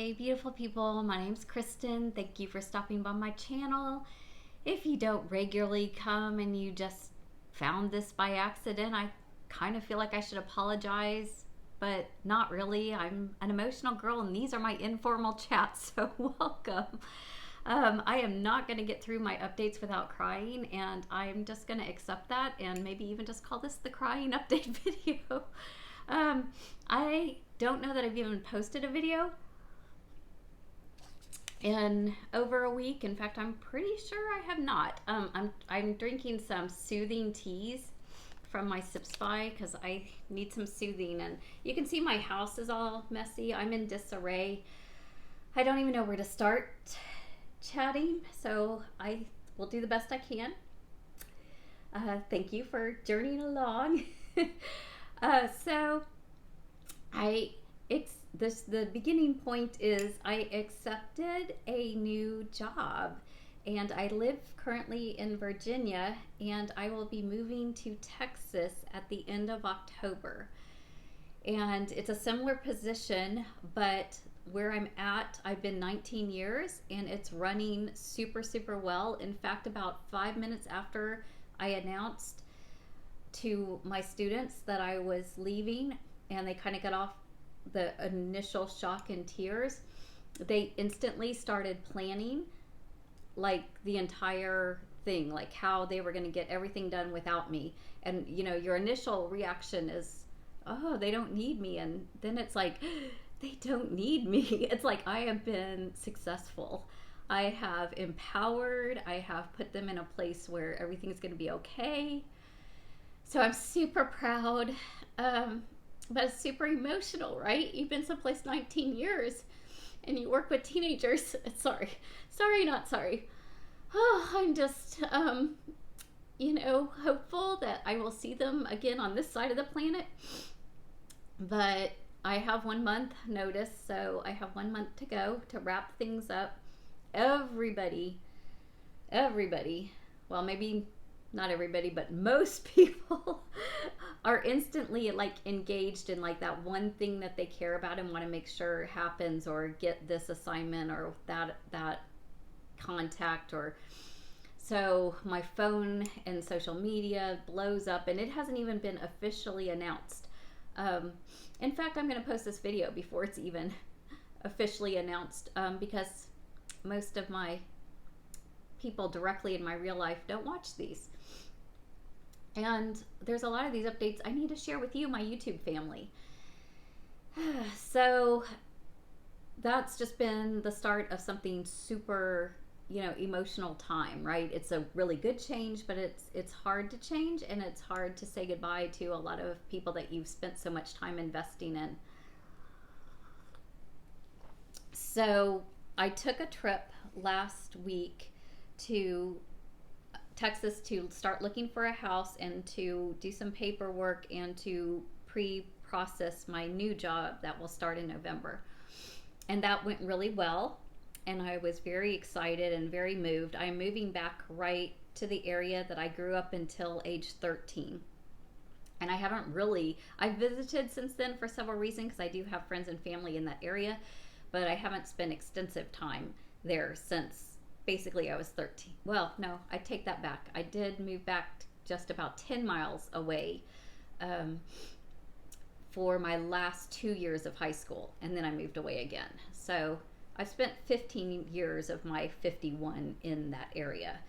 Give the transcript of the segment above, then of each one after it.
Hi, beautiful people. My name's Kristin. Thank you for stopping by my channel. If you don't regularly come and you just found this by accident, I kind of feel like I should apologize, but not really. I'm an emotional girl and these are my informal chats, so welcome. I am not going to get through my updates without crying, and I'm just going to accept that and maybe even just call this the crying update video. I don't know that I've even posted a video in over a week. In fact, I'm pretty sure I have not. I'm drinking some soothing teas from my Sip Spy because I need some soothing, and you can see my house is all messy. I'm in disarray. I don't even know where to start chatting, so I will do the best I can. Thank you for journeying along. So the beginning point is I accepted a new job, and I live currently in Virginia, and I will be moving to Texas at the end of October. And it's a similar position, but where I'm at, I've been 19 years and it's running super, super well. In fact, about 5 minutes after I announced to my students that I was leaving and they kind of got off the initial shock and tears, they instantly started planning like the entire thing, like how they were going to get everything done without me. And you know, your initial reaction is, oh, they don't need me, and then it's like, they don't need me. It's like I have been successful. I have empowered, I have put them in a place where everything's going to be okay. So I'm super proud, but it's super emotional, right? You've been someplace 19 years and you work with teenagers. Sorry, not sorry. Oh, I'm just, hopeful that I will see them again on this side of the planet. But I have 1 month notice, so I have 1 month to go to wrap things up. Everybody, well, maybe not everybody, but most people are instantly like engaged in like that one thing that they care about and want to make sure happens, or get this assignment or that contact. Or so my phone and social media blows up, and it hasn't even been officially announced. In fact, I'm going to post this video before it's even officially announced, because most of my people directly in my real life don't watch these. And there's a lot of these updates I need to share with you, my YouTube family. So that's just been the start of something super, emotional time, right? It's a really good change, but it's hard to change, and it's hard to say goodbye to a lot of people that you've spent so much time investing in. So I took a trip last week to Texas to start looking for a house and to do some paperwork and to pre-process my new job that will start in November. And that went really well, and I was very excited and very moved. I'm moving back right to the area that I grew up until age 13. And I've visited since then for several reasons, because I do have friends and family in that area, but I haven't spent extensive time there since basically I was 13. Well, no, I take that back. I did move back just about 10 miles away for my last 2 years of high school, and then I moved away again. So I've spent 15 years of my 51 in that area.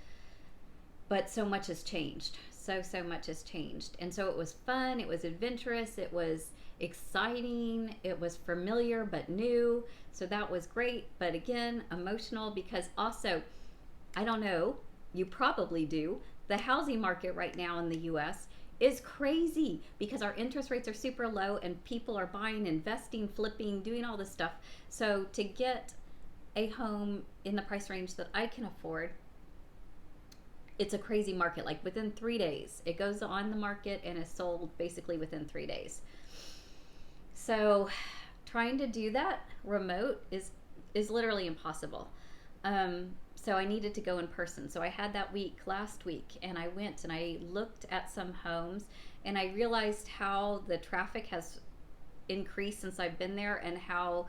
But so much has changed. So much has changed. And so it was fun, it was adventurous, it was exciting, it was familiar but new. So that was great, but again, emotional, because also, I don't know, you probably do, the housing market right now in the US is crazy because our interest rates are super low and people are buying, investing, flipping, doing all this stuff. So to get a home in the price range that I can afford, it's a crazy market. Like within 3 days, it goes on the market and is sold basically within 3 days. So trying to do that remote is literally impossible. So I needed to go in person. So I had that week last week, and I went and I looked at some homes, and I realized how the traffic has increased since I've been there, and how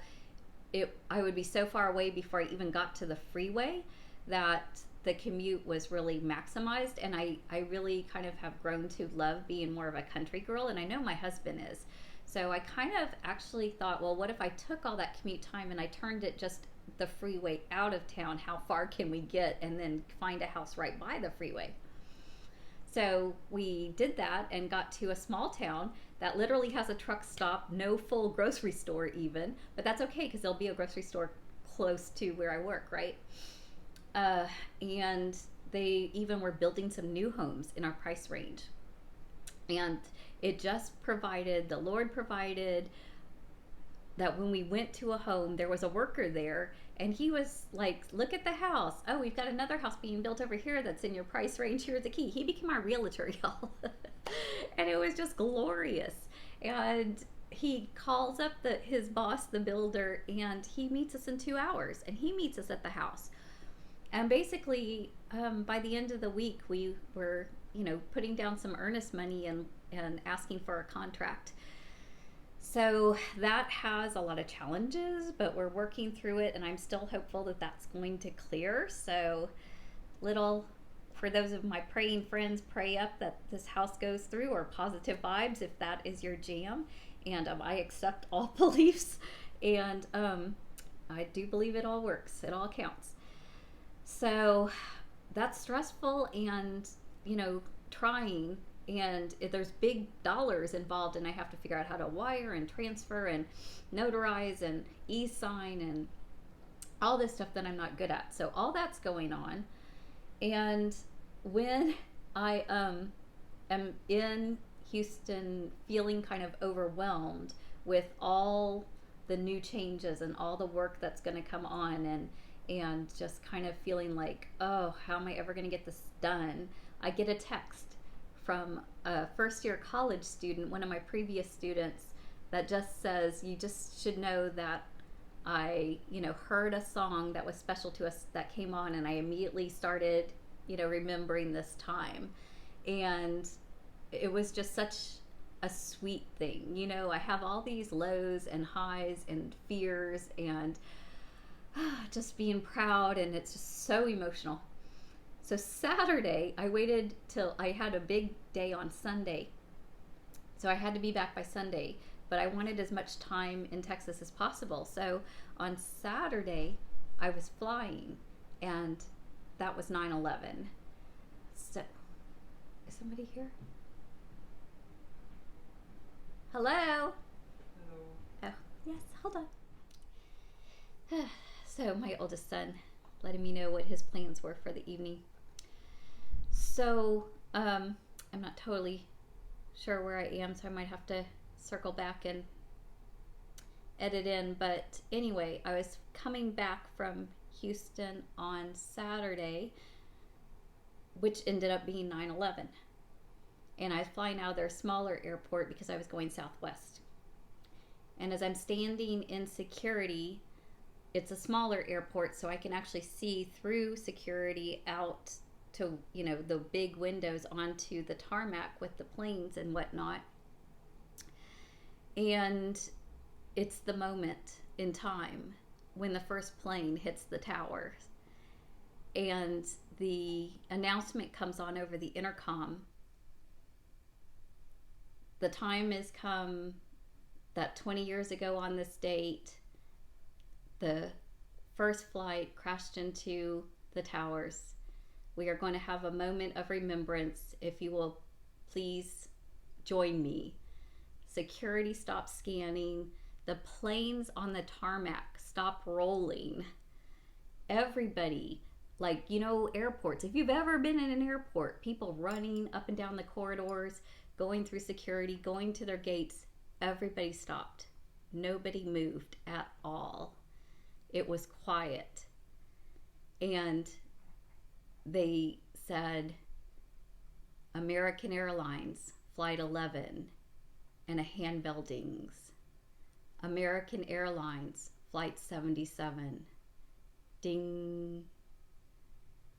I would be so far away before I even got to the freeway that the commute was really maximized. And I really kind of have grown to love being more of a country girl, and I know my husband is. So I kind of actually thought, well, what if I took all that commute time and I turned it just the freeway out of town? How far can we get, and then find a house right by the freeway? So we did that and got to a small town that literally has a truck stop, no full grocery store even, but that's okay because there'll be a grocery store close to where I work, right? And they even were building some new homes in our price range. And it just provided, the Lord provided that when we went to a home, there was a worker there, and he was like, look at the house. Oh, we've got another house being built over here that's in your price range. Here's the key. He became our realtor, y'all. And it was just glorious. And he calls up his boss, the builder, and he meets us in 2 hours, and he meets us at the house. And basically, by the end of the week, we were, putting down some earnest money and asking for a contract. So that has a lot of challenges, but we're working through it, and I'm still hopeful that that's going to clear. So for those of my praying friends, pray up that this house goes through, or positive vibes if that is your jam. And I accept all beliefs, and I do believe it all works. It all counts. So that's stressful and, trying. And there's big dollars involved, and I have to figure out how to wire and transfer and notarize and e-sign and all this stuff that I'm not good at. So all that's going on. And when I am in Houston feeling kind of overwhelmed with all the new changes and all the work that's going to come on, and just kind of feeling like, oh, how am I ever going to get this done? I get a text from a first-year college student, one of my previous students, that just says, you just should know that I, heard a song that was special to us that came on, and I immediately started, remembering this time. And it was just such a sweet thing. I have all these lows and highs and fears and just being proud, and it's just so emotional. So Saturday, I waited till I had a big day on Sunday. So I had to be back by Sunday, but I wanted as much time in Texas as possible. So on Saturday, I was flying, and that was 9/11. So, is somebody here? Hello? Hello. Oh, yes, hold on. So my oldest son letting me know what his plans were for the evening. So I'm not totally sure where I am, so I might have to circle back and edit in. But anyway, I was coming back from Houston on Saturday, which ended up being 9/11. And I was flying out of their smaller airport because I was going southwest. And as I'm standing in security, it's a smaller airport, so I can actually see through security out to, the big windows onto the tarmac with the planes and whatnot. And it's the moment in time when the first plane hits the tower. And the announcement comes on over the intercom. The time has come that 20 years ago on this date, the first flight crashed into the towers. We are going to have a moment of remembrance. If you will please join me. Security stops scanning. The planes on the tarmac stop rolling. Everybody, airports. If you've ever been in an airport, people running up and down the corridors, going through security, going to their gates, everybody stopped. Nobody moved at all. It was quiet. And they said American Airlines Flight 11 and a handbell dings. American Airlines Flight 77. Ding.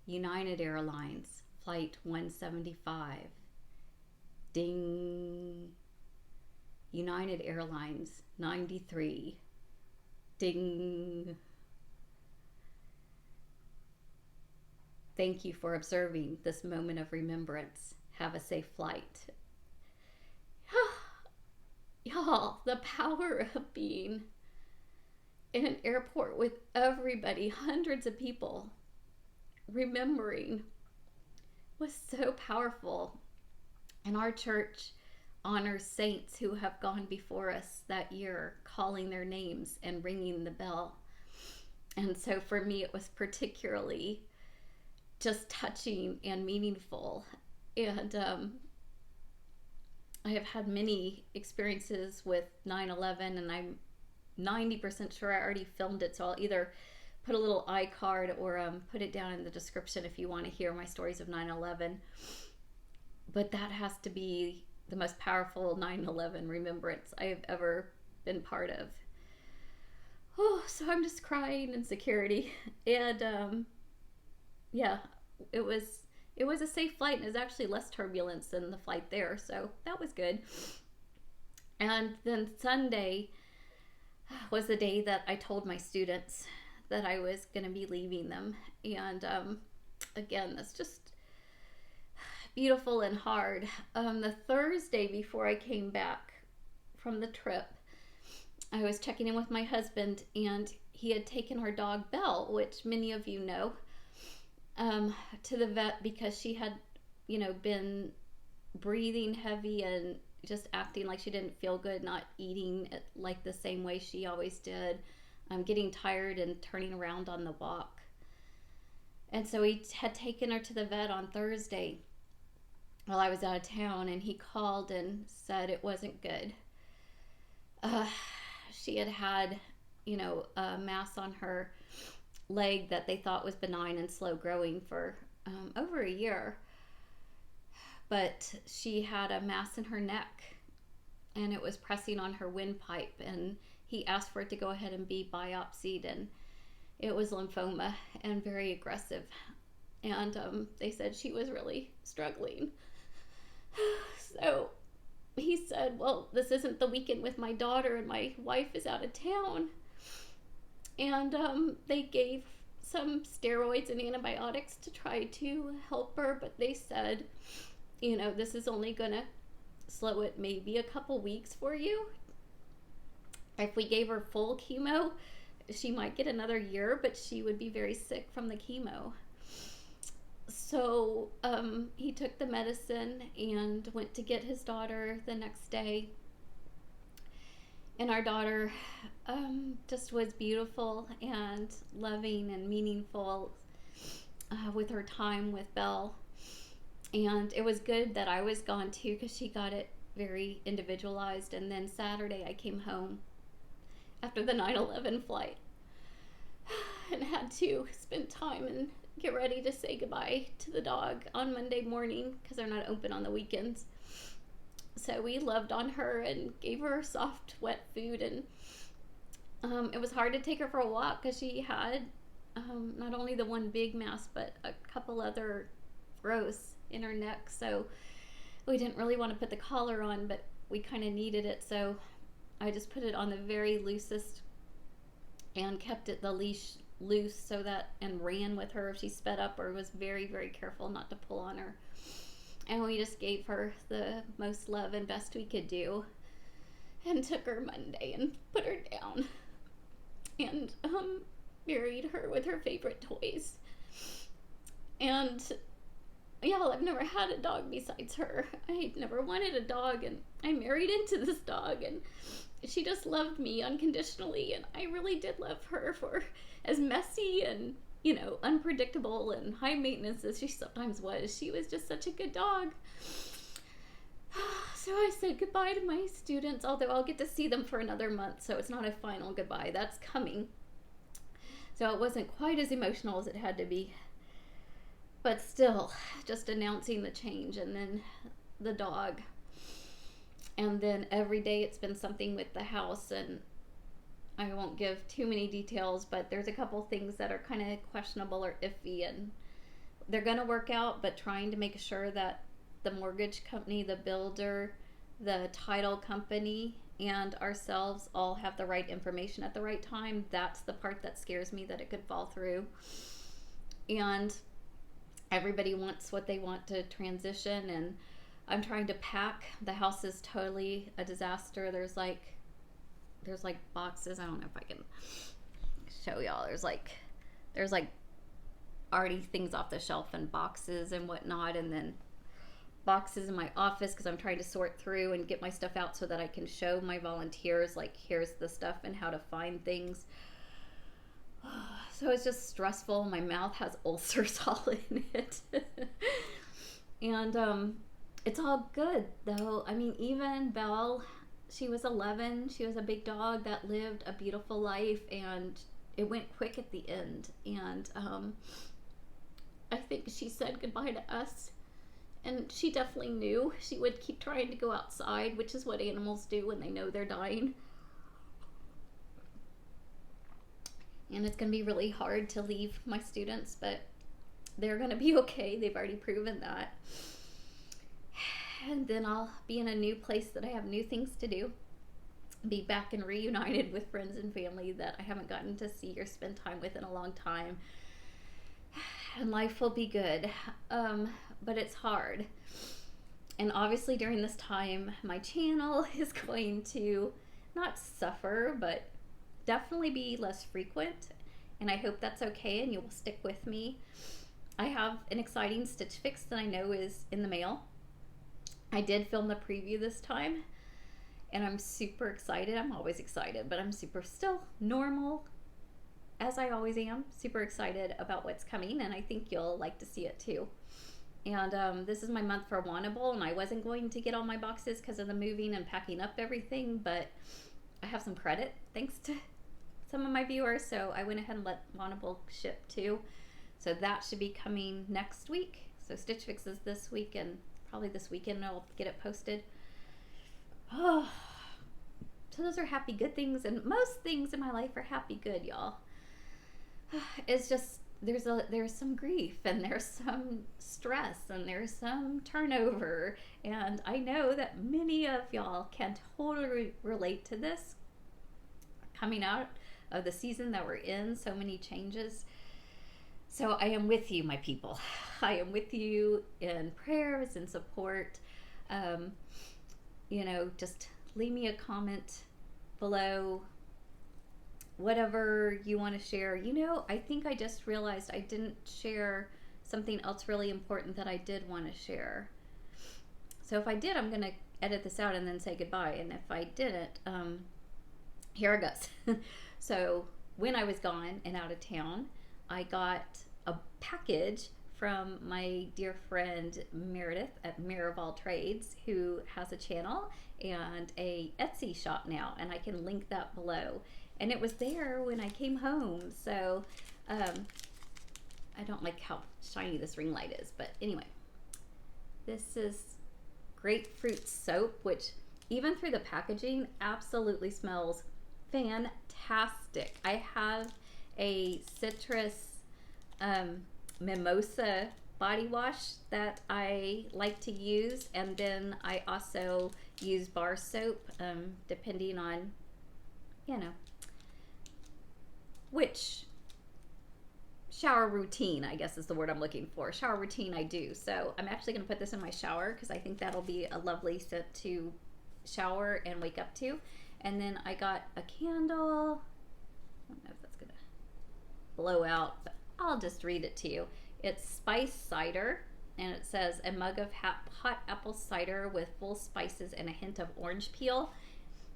United Airlines Flight 175. Ding. United Airlines 93. Ding. Thank you for observing this moment of remembrance. Have a safe flight. Y'all, the power of being in an airport with everybody, hundreds of people, remembering was so powerful. And our church honors saints who have gone before us that year, calling their names and ringing the bell. And so for me, it was particularly just touching and meaningful. And I have had many experiences with 9/11, and I'm 90% sure I already filmed it, so I'll either put a little iCard or put it down in the description if you want to hear my stories of 9/11. But that has to be the most powerful 9/11 remembrance I have ever been part of. Oh, so I'm just crying in security. And yeah, it was a safe flight, and it was actually less turbulence than the flight there, so that was good. And then Sunday was the day that I told my students that I was going to be leaving them. And again, that's just beautiful and hard. The Thursday before I came back from the trip, I was checking in with my husband, and he had taken our dog Belle, which many of you know, to the vet because she had, been breathing heavy and just acting like she didn't feel good, not eating like the same way she always did, getting tired and turning around on the walk. And so he had taken her to the vet on Thursday while I was out of town, and he called and said it wasn't good. She had a mass on her leg that they thought was benign and slow growing for over a year. But she had a mass in her neck, and it was pressing on her windpipe, and he asked for it to go ahead and be biopsied, and it was lymphoma and very aggressive. And they said she was really struggling. So he said, well, this isn't the weekend with my daughter, and my wife is out of town. And they gave some steroids and antibiotics to try to help her, but they said, this is only going to slow it maybe a couple weeks for you. If we gave her full chemo, she might get another year, but she would be very sick from the chemo. So he took the medicine and went to get his daughter the next day. And our daughter just was beautiful and loving and meaningful with her time with Belle. And it was good that I was gone too, because she got it very individualized. And then Saturday I came home after the 9/11 flight and had to spend time and get ready to say goodbye to the dog on Monday morning, because they're not open on the weekends. So we loved on her and gave her soft, wet food. And it was hard to take her for a walk because she had not only the one big mass, but a couple other growths in her neck. So we didn't really want to put the collar on, but we kind of needed it. So I just put it on the very loosest and kept the leash loose so that, and ran with her if she sped up, or was very, very careful not to pull on her. And we just gave her the most love and best we could do, and took her Monday and put her down and buried her with her favorite toys. And y'all, I've never had a dog besides her. I never wanted a dog, and I married into this dog, and she just loved me unconditionally, and I really did love her for as messy and unpredictable and high maintenance as she sometimes was. She was just such a good dog. So I said goodbye to my students, although I'll get to see them for another month, so it's not a final goodbye. That's coming. So it wasn't quite as emotional as it had to be. But still, just announcing the change, and then the dog. And then every day it's been something with the house, and I won't give too many details, but there's a couple things that are kind of questionable or iffy, and they're going to work out, but trying to make sure that the mortgage company, the builder, the title company, and ourselves all have the right information at the right time. That's the part that scares me, that it could fall through. And everybody wants what they want to transition, and I'm trying to pack. The house is totally a disaster. There's like boxes. I don't know if I can show y'all. There's like already things off the shelf and boxes and whatnot, and then boxes in my office because I'm trying to sort through and get my stuff out so that I can show my volunteers, like, here's the stuff and how to find things. So it's just stressful. My mouth has ulcers all in it. And it's all good though. I mean, even Belle, she was 11. She was a big dog that lived a beautiful life, and it went quick at the end. And I think she said goodbye to us. And she definitely knew. She would keep trying to go outside, which is what animals do when they know they're dying. And it's going to be really hard to leave my students, but they're going to be okay. They've already proven that. And then I'll be in a new place that I have new things to do. Be back and reunited with friends and family that I haven't gotten to see or spend time with in a long time. And life will be good. But it's hard. And obviously during this time, my channel is going to not suffer, but definitely be less frequent. And I hope that's okay and you will stick with me. I have an exciting Stitch Fix that I know is in the mail. I did film the preview this time, and I'm super excited. I'm always excited, but I'm super still normal, as I always am. Super excited about what's coming, and I think you'll like to see it too. And this is my month for Wannable, and I wasn't going to get all my boxes because of the moving and packing up everything, but I have some credit thanks to some of my viewers, so I went ahead and let Wannable ship too. So that should be coming next week. So Stitch Fix is this week, and probably this weekend I'll get it posted. Oh, so those are happy good things, and most things in my life are happy good, y'all. It's just there's some grief, and there's some stress, and there's some turnover, and I know that many of y'all can totally relate to this. Coming out of the season that we're in, so many changes. So I am with you, my people. I am with you in prayers and support. Just leave me a comment below, whatever you want to share. I think I just realized I didn't share something else really important that I did want to share. So if I did, I'm going to edit this out and then say goodbye. And if I didn't, here it goes. So when I was gone and out of town, I got a package from my dear friend Meredith at Mirror of All Trades, who has a channel and a Etsy shop now, and I can link that below. And it was there when I came home, so I don't like how shiny this ring light is, but anyway, this is grapefruit soap, which even through the packaging absolutely smells fantastic. I have a citrus mimosa body wash that I like to use, and then I also use bar soap, depending on which shower routine, I guess is the word I'm looking for. Shower routine I do. So I'm actually going to put this in my shower because I think that'll be a lovely scent to shower and wake up to. And then I got a candle. I don't know if that's going to blow out, but I'll just read it to you. It's spice cider, and it says a mug of hot apple cider with full spices and a hint of orange peel.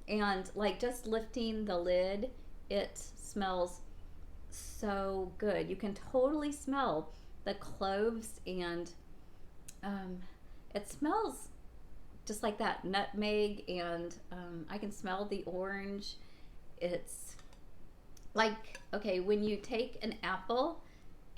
And like just lifting the lid, it smells so good. You can totally smell the cloves, and it smells just like that nutmeg, and I can smell the orange. It's like, okay, when you take an apple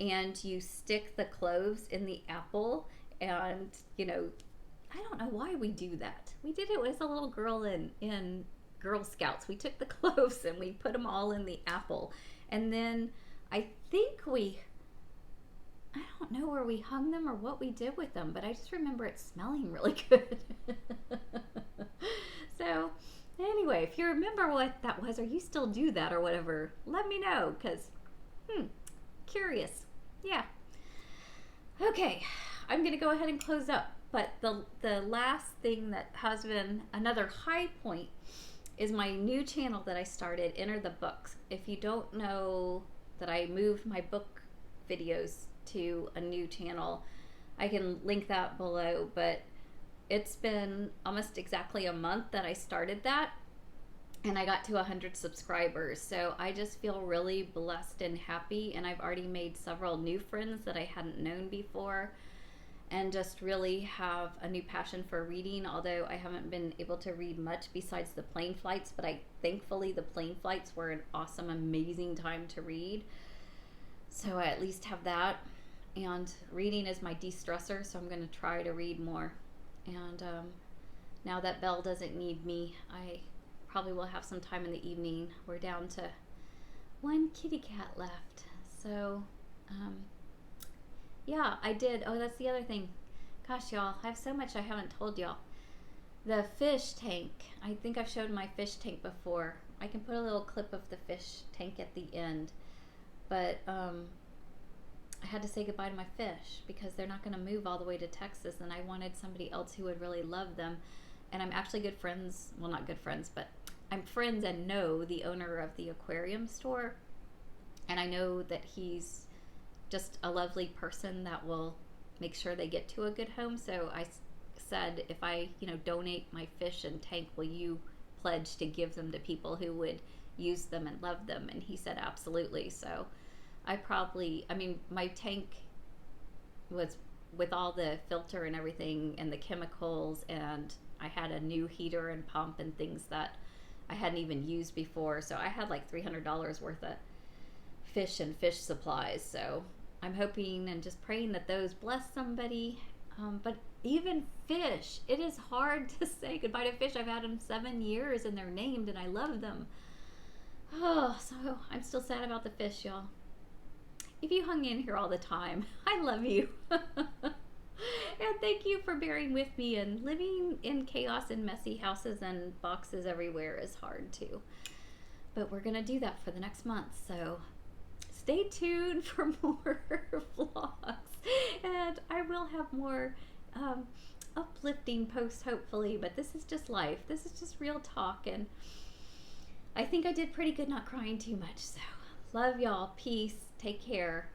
and you stick the cloves in the apple, and I don't know why we do that. We did it as a little girl in Girl Scouts. We took the cloves and we put them all in the apple, and then I think I don't know where we hung them or what we did with them, but I just remember it smelling really good. So Anyway, if you remember what that was, or you still do that or whatever, let me know, because, curious. Yeah. Okay, I'm going to go ahead and close up. But the last thing that has been another high point is my new channel that I started, Enter the Books. If you don't know that I moved my book videos to a new channel, I can link that below. But it's been almost exactly a month that I started that, and I got to 100 subscribers. So I just feel really blessed and happy, and I've already made several new friends that I hadn't known before, and just really have a new passion for reading, although I haven't been able to read much besides the plane flights. But thankfully the plane flights were an awesome, amazing time to read, so I at least have that. And reading is my de-stressor, so I'm going to try to read more. And now that Belle doesn't need me, I probably will have some time in the evening. We're down to one kitty cat left. So, yeah, I did. Oh, that's the other thing. Gosh, y'all, I have so much I haven't told y'all. The fish tank. I think I've showed my fish tank before. I can put a little clip of the fish tank at the end. But I had to say goodbye to my fish because they're not going to move all the way to Texas, and I wanted somebody else who would really love them. And I'm actually good friends, well, not good friends, but I'm friends and know the owner of the aquarium store, and I know that he's just a lovely person that will make sure they get to a good home. So I said, if I donate my fish and tank, will you pledge to give them to people who would use them and love them? And he said absolutely. So my tank was with all the filter and everything and the chemicals, and I had a new heater and pump and things that I hadn't even used before. So I had like $300 worth of fish and fish supplies. So I'm hoping and just praying that those bless somebody. But even fish, it is hard to say goodbye to fish. I've had them 7 years and they're named and I love them. Oh, so I'm still sad about the fish, y'all. If you hung in here all the time, I love you. And thank you for bearing with me, and living in chaos and messy houses and boxes everywhere is hard too. But we're going to do that for the next month. So stay tuned for more vlogs, and I will have more uplifting posts hopefully. But this is just life. This is just real talk, and I think I did pretty good not crying too much. So love y'all. Peace. Take care.